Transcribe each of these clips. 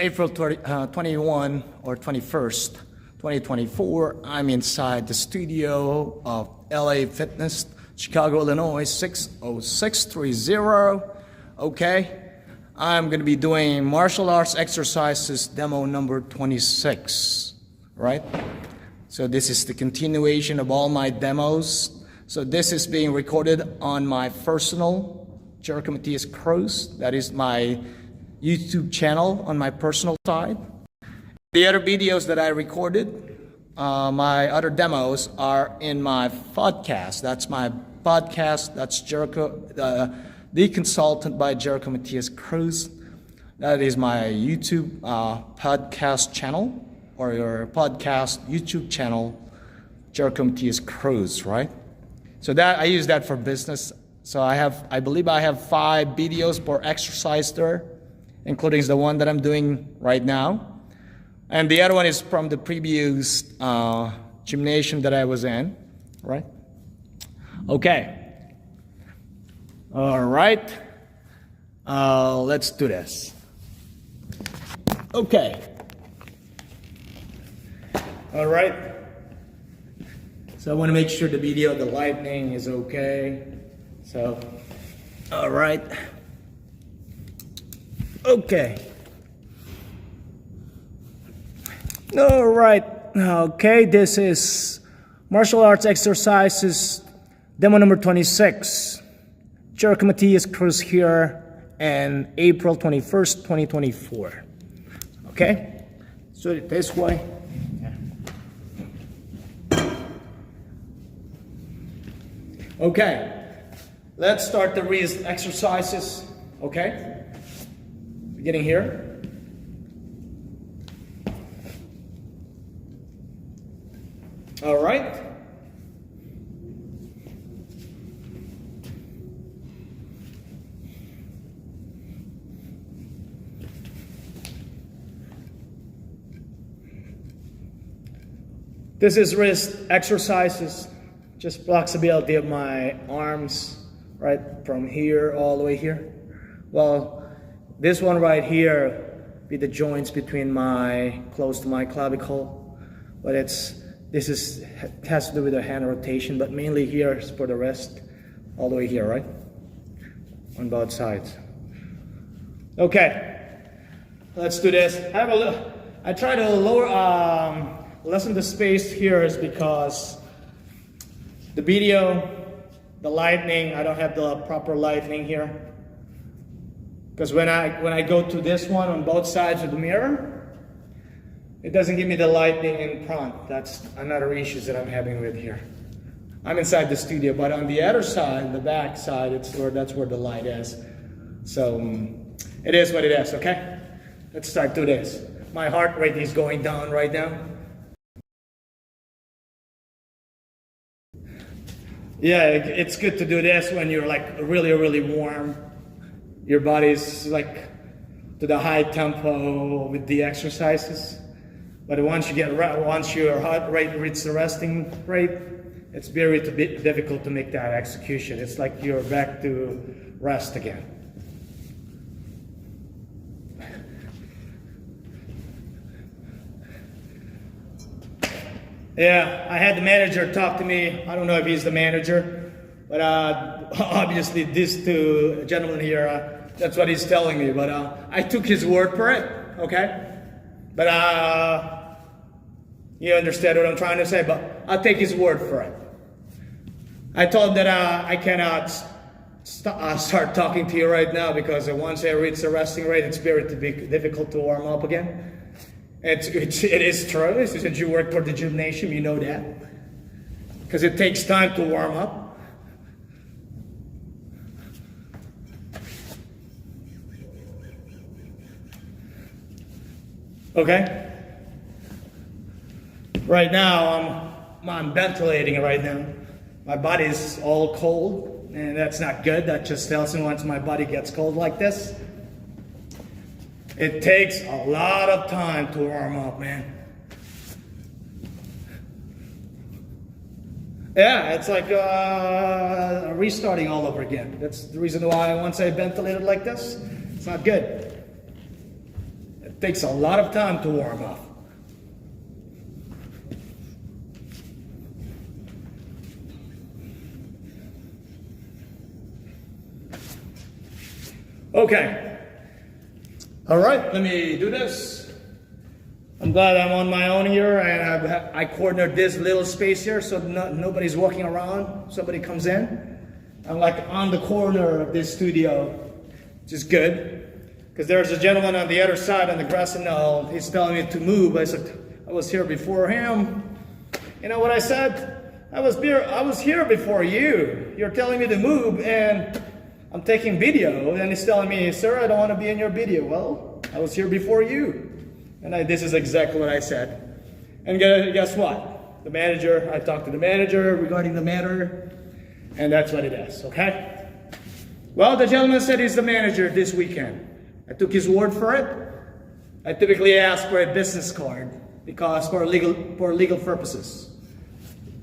April 21 or 21st, 2024, I'm inside the studio of LA Fitness, Chicago, Illinois, 60630. Okay, I'm going to be doing martial arts exercises demo number 26, right? So this is the continuation of all my demos. So this is being recorded on my personal Jerico Matias Cruz. That is my YouTube channel on my personal side. The other videos that I recorded, my other demos are in my podcast. That's my podcast. That's Jerico, the Consultant by Jerico Matias Cruz. That is my YouTube podcast channel, or your podcast YouTube channel, Jerico Matias Cruz, right? So that I use that for business. So I believe I have 5 videos per exercise there, including the one that I'm doing right now. And the other one is from the previous gymnasium that I was in, right? Okay. All right. Let's do this. Okay. All right. So I want to make sure the video, the lighting is okay. So, all right. Okay. All right. Okay, this is martial arts exercises demo number 26. Jerico Matias Cruz here, and April 21st, 2024. Okay? So this way. Okay. Let's start the exercises. Okay? Beginning here. All right. This is wrist exercises, just flexibility of my arms, right from here all the way here. Well, this one right here be the joints between close to my clavicle, but this has to do with the hand rotation, but mainly here is for the wrist, all the way here, right? On both sides. Okay, let's do this. I try to lessen the space here is because the video, the lighting, I don't have the proper lighting here. Because when I go to this one on both sides of the mirror, it doesn't give me the lighting in front. That's another issue that I'm having with here. I'm inside the studio, but on the other side, the back side, that's where the light is. So it is what it is, okay? Let's start to this. My heart rate is going down right now. Yeah, it's good to do this when you're like really, really warm. Your body's like to the high tempo with the exercises. But once your heart rate reaches the resting rate, it's very difficult to make that execution. It's like you're back to rest again. Yeah, I had the manager talk to me. I don't know if he's the manager, but obviously these two gentlemen here, that's what he's telling me. But I took his word for it, okay? But you understand what I'm trying to say, but I'll take his word for it. I told him that I cannot start talking to you right now because once I reach the resting rate, it's very difficult to warm up again. It is true. Since you work for the gymnasium, you know that. Because it takes time to warm up. Okay? Right now, I'm ventilating right now. My body is all cold, and that's not good. That just tells me once my body gets cold like this, it takes a lot of time to warm up, man. Yeah, it's like restarting all over again. That's the reason why once I ventilate it like this, it's not good. It takes a lot of time to warm up. Okay. All right, let me do this. I'm glad I'm on my own here, and I cornered this little space here so nobody's walking around. Somebody comes in. I'm like on the corner of this studio, which is good. Because there's a gentleman on the other side on the grassy knoll. He's telling me to move. I said, I was here before him. You know what I said? I was here before you. You're telling me to move, and I'm taking video. And he's telling me, sir, I don't want to be in your video. Well, I was here before you. And this is exactly what I said. And guess what? The manager, I talked to the manager regarding the matter, and that's what it is, okay? Well, the gentleman said he's the manager this weekend. I took his word for it. I typically ask for a business card because for legal purposes.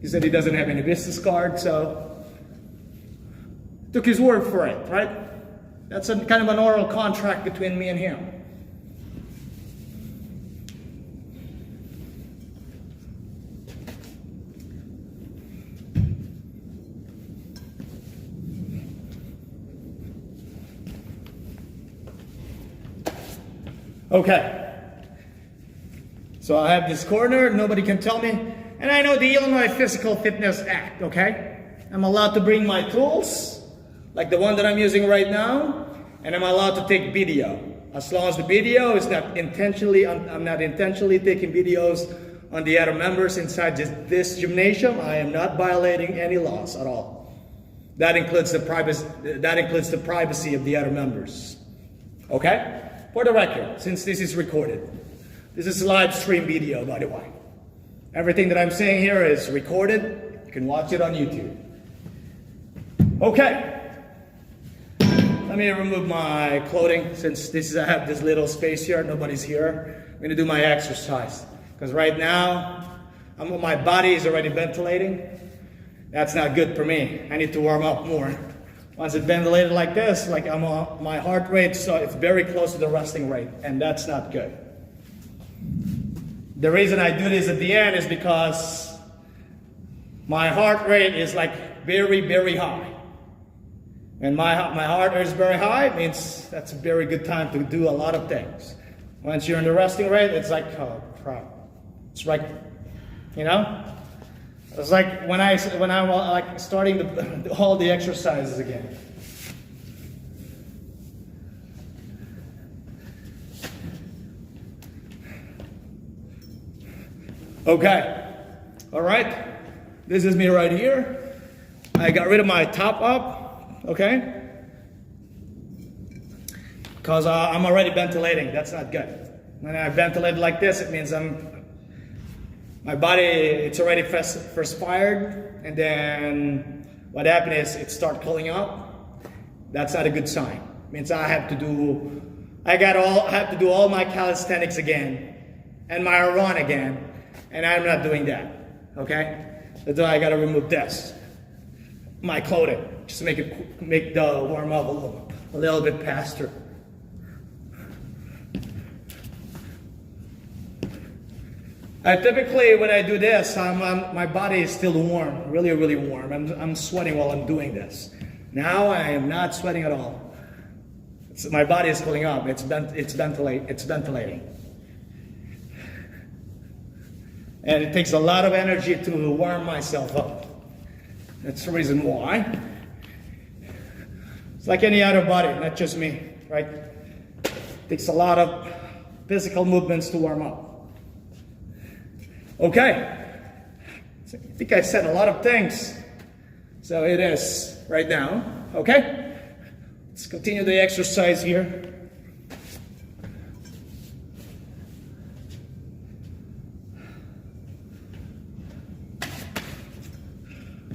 He said he doesn't have any business card, so took his word for it, right? That's kind of an oral contract between me and him. Okay, so I have this corner, nobody can tell me, and I know the Illinois Physical Fitness Act, okay? I'm allowed to bring my tools, like the one that I'm using right now, and I'm allowed to take video. As long as the video is not intentionally, I'm not intentionally taking videos on the other members inside this gymnasium, I am not violating any laws at all. That includes the privacy of the other members, okay? For the record, since this is recorded, this is live stream video, by the way. Everything that I'm saying here is recorded. You can watch it on YouTube. Okay. Let me remove my clothing since I have this little space here. Nobody's here. I'm going to do my exercise because right now my body is already ventilating. That's not good for me. I need to warm up more. Once it's ventilated like this, like my heart rate, so it's very close to the resting rate, and that's not good. The reason I do this at the end is because my heart rate is like very, very high. And my heart rate is very high, it means that's a very good time to do a lot of things. Once you're in the resting rate, it's like, oh crap. It's like, you know? It's like when I'm like starting all the exercises again. Okay, all right. This is me right here. I got rid of my top up, okay? Because I'm already ventilating. That's not good. When I ventilate like this, it means my body, it's already perspired, and then what happened is it starts cooling up. That's not a good sign. It means I have to do all my calisthenics again, and my run again, and I'm not doing that, okay? That's why I gotta remove this, my clothing, just to make the warm up a little bit faster. Typically, when I do this, my body is still warm, really, really warm. I'm sweating while I'm doing this. Now I am not sweating at all. My body is cooling up. It's ventilating. And it takes a lot of energy to warm myself up. That's the reason why. It's like any other body, not just me, right? It takes a lot of physical movements to warm up. Okay, so I think I said a lot of things. So it is right now, okay? Let's continue the exercise here.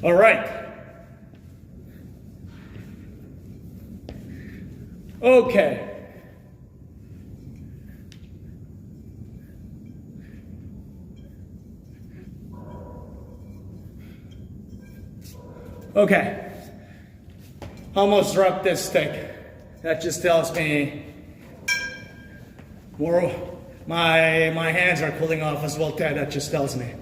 All right. Okay. Okay, almost dropped this stick. That just tells me more my hands are cooling off as well too. That just tells me.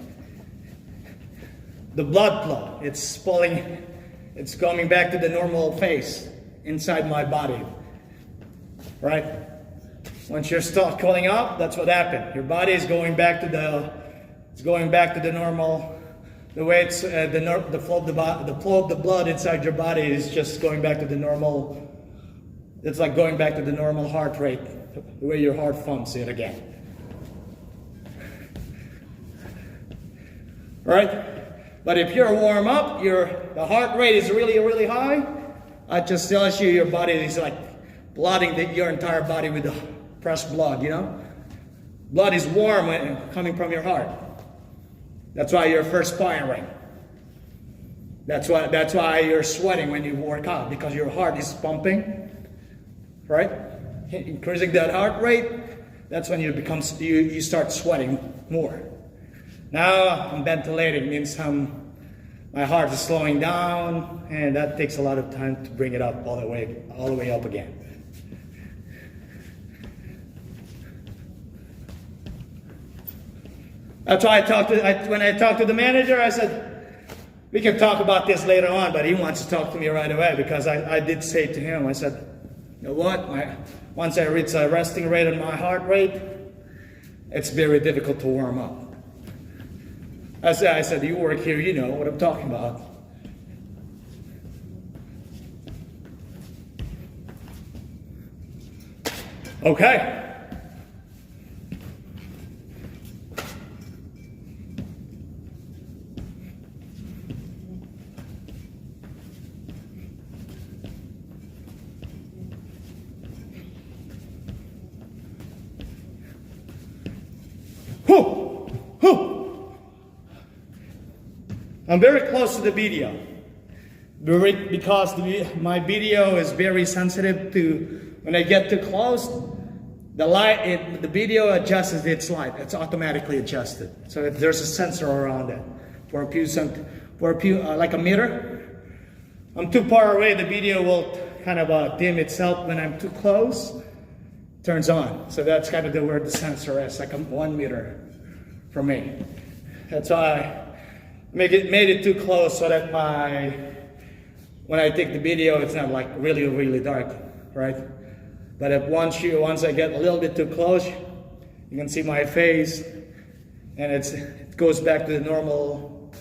The blood flow, it's pulling, it's coming back to the normal phase inside my body, right? Once you're start cooling off, that's what happened. Your body is going back to the normal. The way it's the flow of the blood inside your body is just going back to the normal. It's like going back to the normal heart rate, the way your heart pumps it again. Right? But if you're warm up, the heart rate is really, really high. That just tells you your body is like flooding your entire body with the fresh blood, you know? Blood is warm coming from your heart. That's why you're perspiring. That's why you're sweating when you work out, because your heart is pumping, right? Increasing that heart rate, that's when you start sweating more. Now I'm ventilating, means my heart is slowing down, and that takes a lot of time to bring it up all the way up again. That's why when I talked to the manager, I said, we can talk about this later on, but he wants to talk to me right away, because I did say to him, I said, you know what, once I reach a resting rate on my heart rate, it's very difficult to warm up. I said, you work here, you know what I'm talking about. Okay. I'm very close to the video, because my video is very sensitive to, when I get too close, the video adjusts its light. It's automatically adjusted. So there's a sensor around it like a mirror. I'm too far away, the video will kind of dim itself. When I'm too close, it turns on. So that's kind of where the sensor is, like 1 meter from me. That's why I made it too close, so that when I take the video, it's not like really, really dark, right? But once I get a little bit too close, you can see my face, and it goes back to the normal,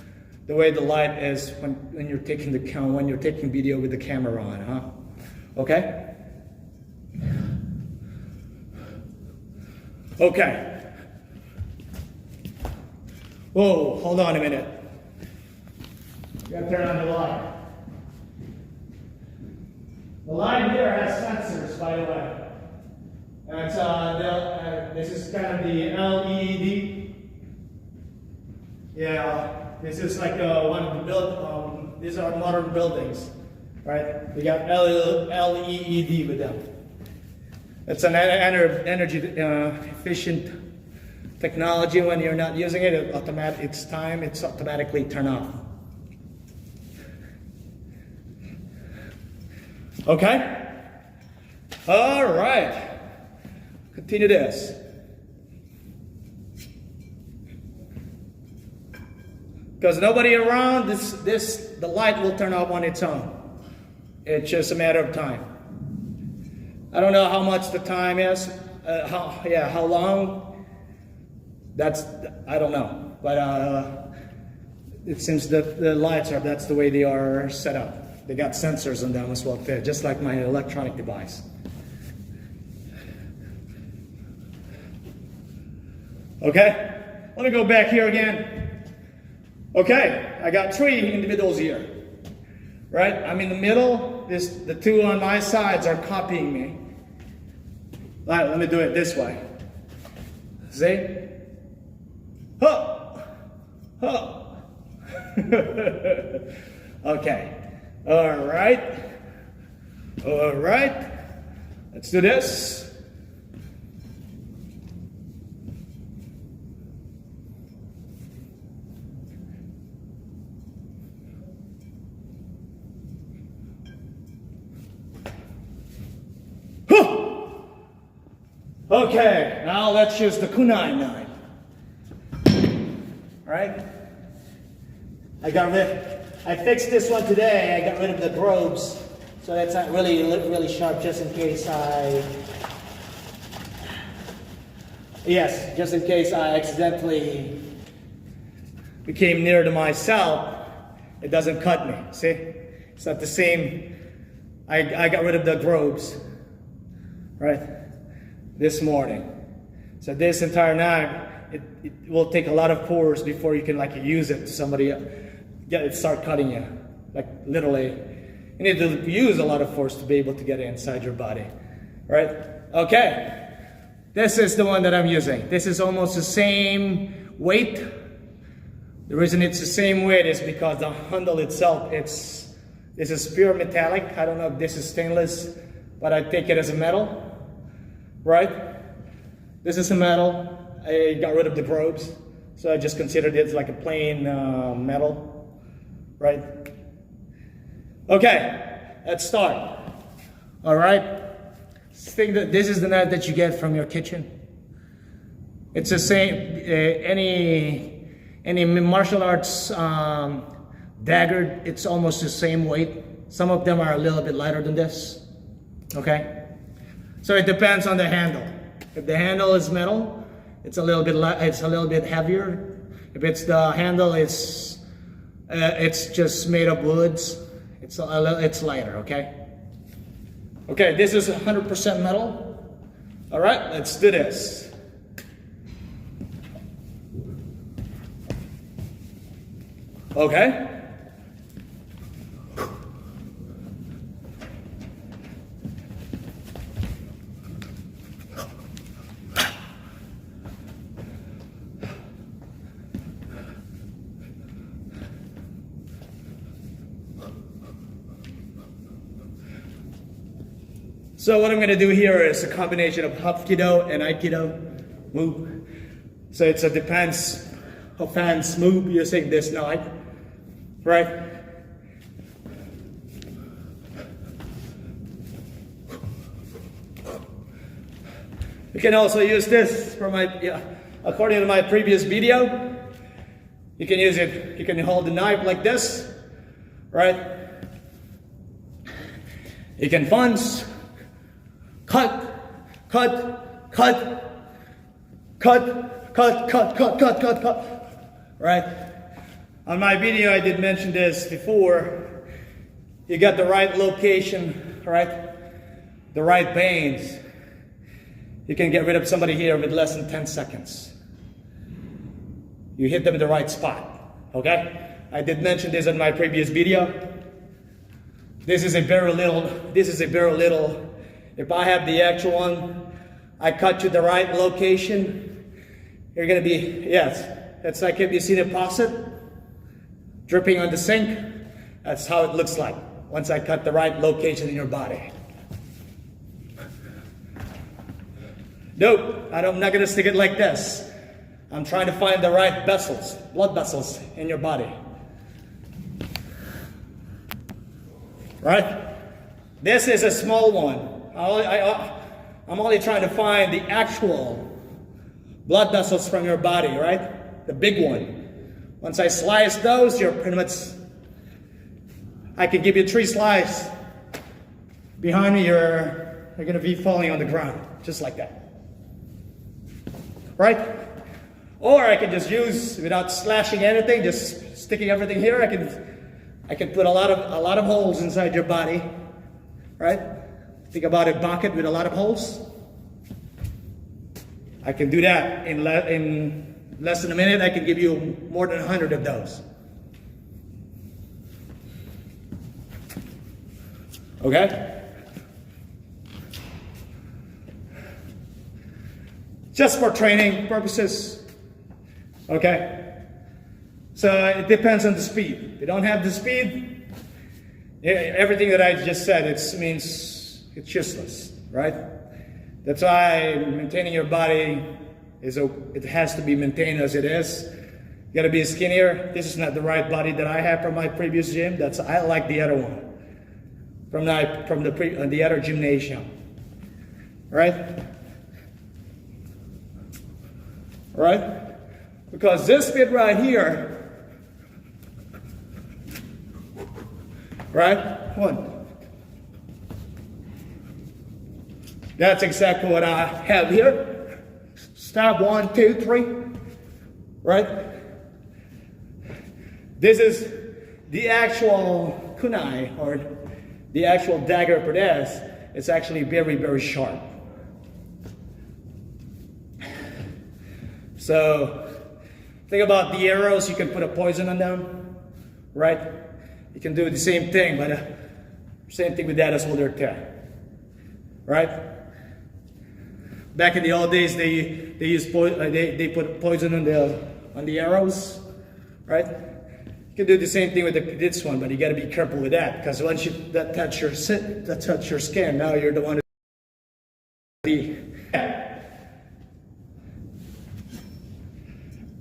the way the light is when you're taking video with the camera on, huh? Okay? Okay. Whoa, hold on a minute. You gotta turn on the light. The light here has sensors, by the way. And this is kind of the LED. Yeah, this is like one of the these are modern buildings, right? We got LED with them. It's an energy efficient technology. When you're not using it, it's automatically turned off. Okay? All right. Continue this. Because nobody around, the light will turn off on its own. It's just a matter of time. I don't know how much the time is, how long. I don't know. But it seems that the lights that's the way they are set up. They got sensors on them as well, just like my electronic device. Okay, let me go back here again. Okay, I got 3 individuals here, right? I'm in the middle. The 2 on my sides are copying me. All right, let me do it this way. See? Huh! Huh! Okay. All right. All right. Let's do this. Okay. Okay, now let's use the kunai knife. All right. I fixed this one today. I got rid of the grooves, so that's not really sharp, just in case just in case I accidentally became near to myself, it doesn't cut me. See, it's not the same. I got rid of the grooves, right, this morning. So this entire knife, it will take a lot of force before you can use it. Somebody start cutting you, literally. You need to use a lot of force to be able to get it inside your body, right? Okay. This is the one that I'm using. This is almost the same weight. The reason it's the same weight is because the handle itself, this is pure metallic. I don't know if this is stainless, but I take it as a metal, right? This is a metal. I got rid of the grooves, so I just considered it like a plain metal, right? Okay, let's start. All right. Think that this is the knife that you get from your kitchen. It's the same. Any martial arts dagger, it's almost the same weight. Some of them are a little bit lighter than this. Okay, so it depends on the handle. If the handle is metal, it's a little bit heavier. If it's the handle it's just made of woods, it's lighter. Okay. Okay, this is 100% metal. All right, let's do this. Okay. So what I'm going to do here is a combination of Hapkido and Aikido move. So it depends how fans move using this knife, right? You can also use this for according to my previous video. You can use it. You can hold the knife like this, right? You can punch. Cut, right? On my video, I did mention this before. You got the right location, right? The right veins. You can get rid of somebody here with less than 10 seconds. You hit them in the right spot, okay? I did mention this in my previous video. This is a very little. If I have the actual one, I cut to the right location, you're gonna be, it's like if you see the faucet dripping on the sink, that's how it looks like once I cut the right location in your body. Nope, I'm not gonna stick it like this. I'm trying to find the right vessels, blood vessels in your body. Right? This is a small one. I'm only trying to find the actual blood vessels from your body, right? The big one. Once I slice those, you're pretty much, I could give you 3 slices. Behind me, you're gonna be falling on the ground, just like that. Right? Or I can just use, without slashing anything, just sticking everything here, I can put a lot of holes inside your body, right? Think about a bucket with a lot of holes. I can do that in less than a minute. I can give you more than 100 of those. Okay? Just for training purposes. Okay? So it depends on the speed. If you don't have the speed, everything that I just said, means it's useless, right? That's why maintaining your body it has to be maintained as it is. You gotta be skinnier. This is not the right body that I have from my previous gym. I like the other one from the other gymnasium, right? right? Because this bit right here, right? One. That's exactly what I have here. Stab 1, 2, 3, right? This is the actual kunai, or the actual dagger per this. It's actually very, very sharp. So, think about the arrows, you can put a poison on them, right? You can do the same thing, but same thing with that as well there too, right? Back in the old days, they put poison on the arrows, right? You can do the same thing with this one, but you got to be careful with that, because once that touch your skin, now you're the one who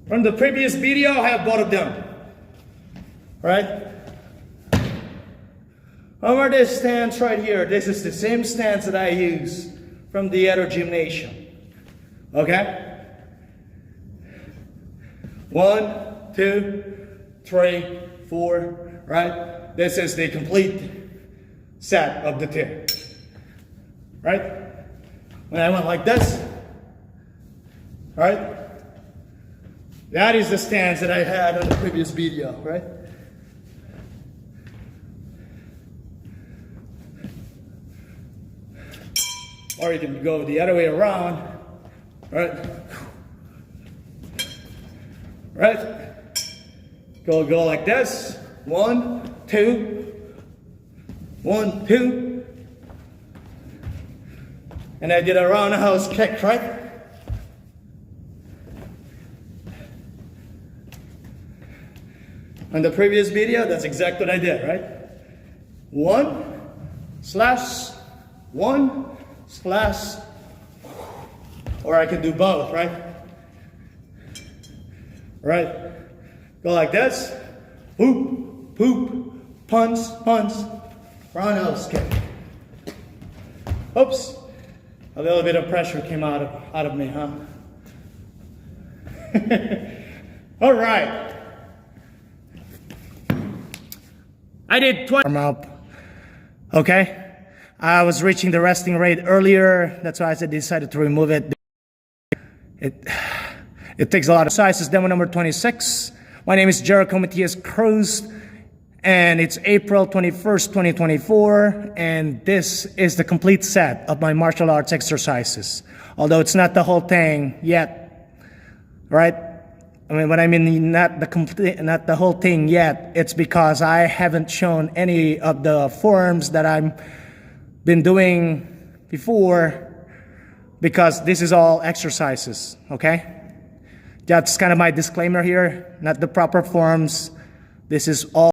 From the previous video, I have both of them, right? Over this stance right here, this is the same stance that I use from the other gymnasium, okay? 1, 2, 3, 4, right? This is the complete set of the two, right? When I went like this, right? That is the stance that I had on the previous video, right? Or you can go the other way around, right? Right? Go like this. 1, 2, 1, 2. And I did a roundhouse kick, right? On the previous video, that's exactly what I did, right? 1 slash 1 slash, or I can do both, right? Right? Go like this. Poop, poop, punch, punch, roundhouse kick. Oops. A little bit of pressure came out of me, huh? All right. I did 20 warm up. Okay. I was reaching the resting rate earlier. That's why I decided to remove it. It takes a lot of sizes. Demo number 26. My name is Jerico Matias Cruz, and it's April 21st, 2024, and this is the complete set of my martial arts exercises. Although it's not the whole thing yet, right? I mean, when I mean not the whole thing yet, it's because I haven't shown any of the forms that I've been doing before, because this is all exercises, okay? That's kind of my disclaimer here, not the proper forms. This is all